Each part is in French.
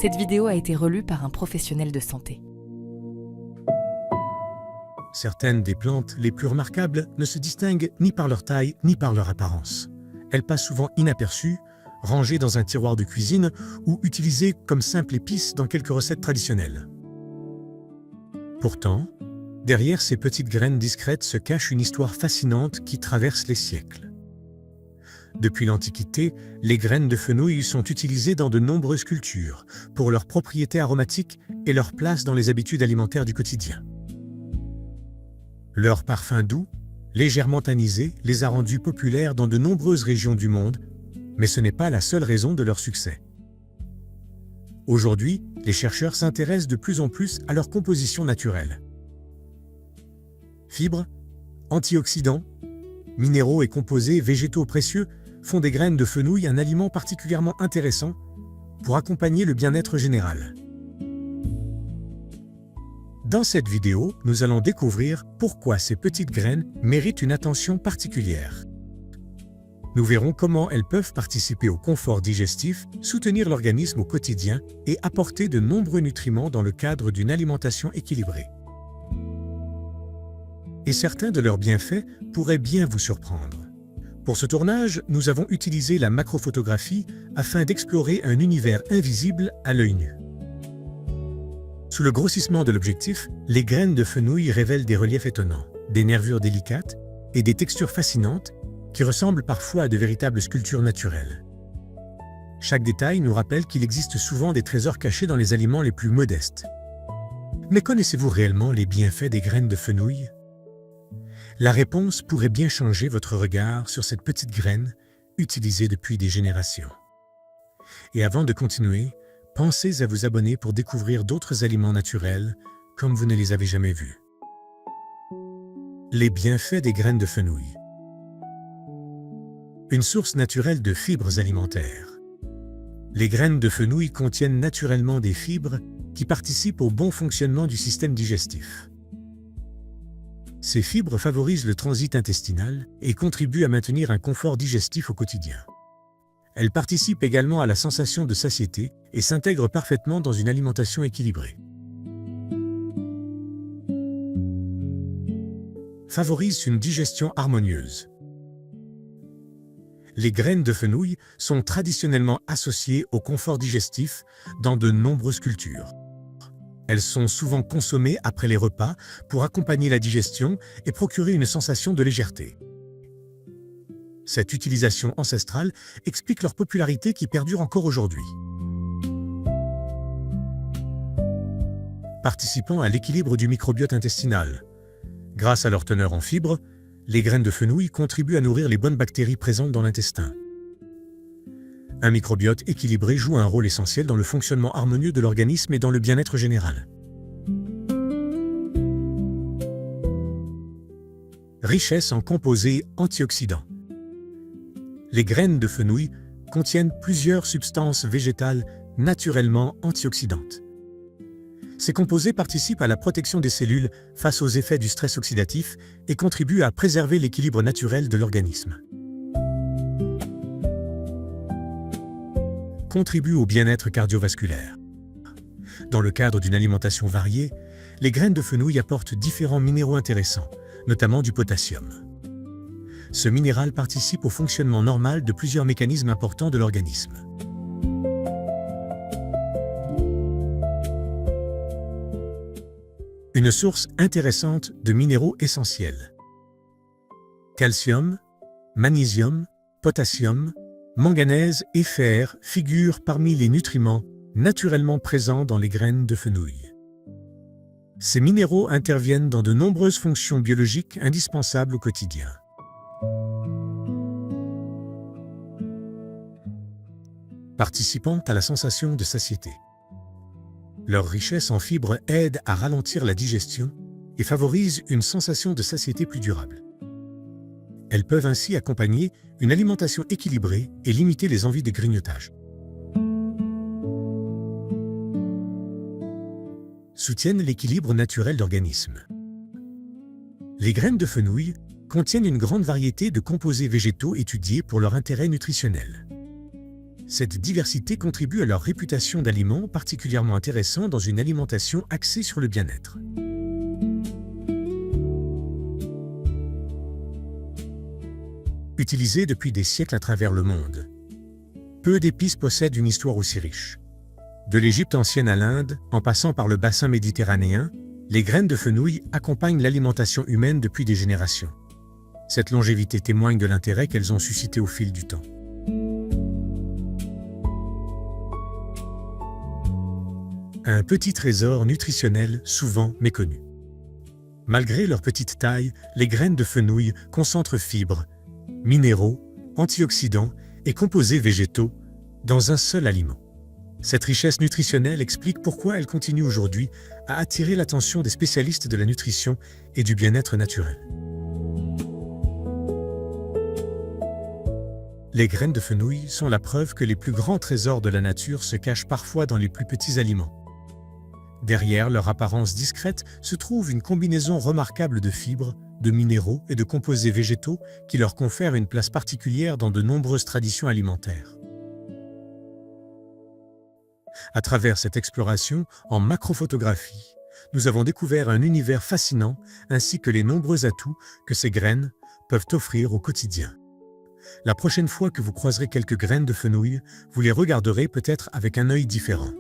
Cette vidéo a été relue par un professionnel de santé. Certaines des plantes les plus remarquables ne se distinguent ni par leur taille ni par leur apparence. Elles passent souvent inaperçues, rangées dans un tiroir de cuisine ou utilisées comme simple épice dans quelques recettes traditionnelles. Pourtant, derrière ces petites graines discrètes se cache une histoire fascinante qui traverse les siècles. Depuis l'Antiquité, les graines de fenouil sont utilisées dans de nombreuses cultures pour leurs propriétés aromatiques et leur place dans les habitudes alimentaires du quotidien. Leur parfum doux, légèrement anisé, les a rendus populaires dans de nombreuses régions du monde, mais ce n'est pas la seule raison de leur succès. Aujourd'hui, les chercheurs s'intéressent de plus en plus à leur composition naturelle. Fibres, antioxydants, minéraux et composés végétaux précieux font des graines de fenouil un aliment particulièrement intéressant pour accompagner le bien-être général. Dans cette vidéo, nous allons découvrir pourquoi ces petites graines méritent une attention particulière. Nous verrons comment elles peuvent participer au confort digestif, soutenir l'organisme au quotidien et apporter de nombreux nutriments dans le cadre d'une alimentation équilibrée. Et certains de leurs bienfaits pourraient bien vous surprendre. Pour ce tournage, nous avons utilisé la macrophotographie afin d'explorer un univers invisible à l'œil nu. Sous le grossissement de l'objectif, les graines de fenouil révèlent des reliefs étonnants, des nervures délicates et des textures fascinantes qui ressemblent parfois à de véritables sculptures naturelles. Chaque détail nous rappelle qu'il existe souvent des trésors cachés dans les aliments les plus modestes. Mais connaissez-vous réellement les bienfaits des graines de fenouil? La réponse pourrait bien changer votre regard sur cette petite graine utilisée depuis des générations. Et avant de continuer, pensez à vous abonner pour découvrir d'autres aliments naturels comme vous ne les avez jamais vus. Les bienfaits des graines de fenouil. Une source naturelle de fibres alimentaires. Les graines de fenouil contiennent naturellement des fibres qui participent au bon fonctionnement du système digestif. Ces fibres favorisent le transit intestinal et contribuent à maintenir un confort digestif au quotidien. Elles participent également à la sensation de satiété et s'intègrent parfaitement dans une alimentation équilibrée. Favorisent une digestion harmonieuse. Les graines de fenouil sont traditionnellement associées au confort digestif dans de nombreuses cultures. Elles sont souvent consommées après les repas pour accompagner la digestion et procurer une sensation de légèreté. Cette utilisation ancestrale explique leur popularité qui perdure encore aujourd'hui. Participant à l'équilibre du microbiote intestinal. Grâce à leur teneur en fibres, les graines de fenouil contribuent à nourrir les bonnes bactéries présentes dans l'intestin. Un microbiote équilibré joue un rôle essentiel dans le fonctionnement harmonieux de l'organisme et dans le bien-être général. Richesse en composés antioxydants. Les graines de fenouil contiennent plusieurs substances végétales naturellement antioxydantes. Ces composés participent à la protection des cellules face aux effets du stress oxydatif et contribuent à préserver l'équilibre naturel de l'organisme. Contribuent au bien-être cardiovasculaire. Dans le cadre d'une alimentation variée, les graines de fenouil apportent différents minéraux intéressants, notamment du potassium. Ce minéral participe au fonctionnement normal de plusieurs mécanismes importants de l'organisme. Une source intéressante de minéraux essentiels. Calcium, magnésium, potassium, manganèse et fer figurent parmi les nutriments naturellement présents dans les graines de fenouil. Ces minéraux interviennent dans de nombreuses fonctions biologiques indispensables au quotidien. Participant à la sensation de satiété. Leur richesse en fibres aide à ralentir la digestion et favorise une sensation de satiété plus durable. Elles peuvent ainsi accompagner une alimentation équilibrée et limiter les envies de grignotage. Soutiennent l'équilibre naturel d'organisme. Les graines de fenouil contiennent une grande variété de composés végétaux étudiés pour leur intérêt nutritionnel. Cette diversité contribue à leur réputation d'aliments particulièrement intéressants dans une alimentation axée sur le bien-être. Utilisés depuis des siècles à travers le monde, peu d'épices possèdent une histoire aussi riche. De l'Égypte ancienne à l'Inde, en passant par le bassin méditerranéen, les graines de fenouil accompagnent l'alimentation humaine depuis des générations. Cette longévité témoigne de l'intérêt qu'elles ont suscité au fil du temps. Un petit trésor nutritionnel souvent méconnu. Malgré leur petite taille, les graines de fenouil concentrent fibres, minéraux, antioxydants et composés végétaux dans un seul aliment. Cette richesse nutritionnelle explique pourquoi elle continue aujourd'hui à attirer l'attention des spécialistes de la nutrition et du bien-être naturel. Les graines de fenouil sont la preuve que les plus grands trésors de la nature se cachent parfois dans les plus petits aliments. Derrière leur apparence discrète se trouve une combinaison remarquable de fibres, de minéraux et de composés végétaux qui leur confèrent une place particulière dans de nombreuses traditions alimentaires. À travers cette exploration en macrophotographie, nous avons découvert un univers fascinant ainsi que les nombreux atouts que ces graines peuvent offrir au quotidien. La prochaine fois que vous croiserez quelques graines de fenouil, vous les regarderez peut-être avec un œil différent.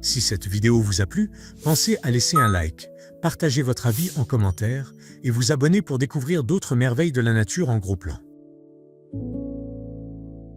Si cette vidéo vous a plu, pensez à laisser un like, partager votre avis en commentaire et vous abonner pour découvrir d'autres merveilles de la nature en gros plan.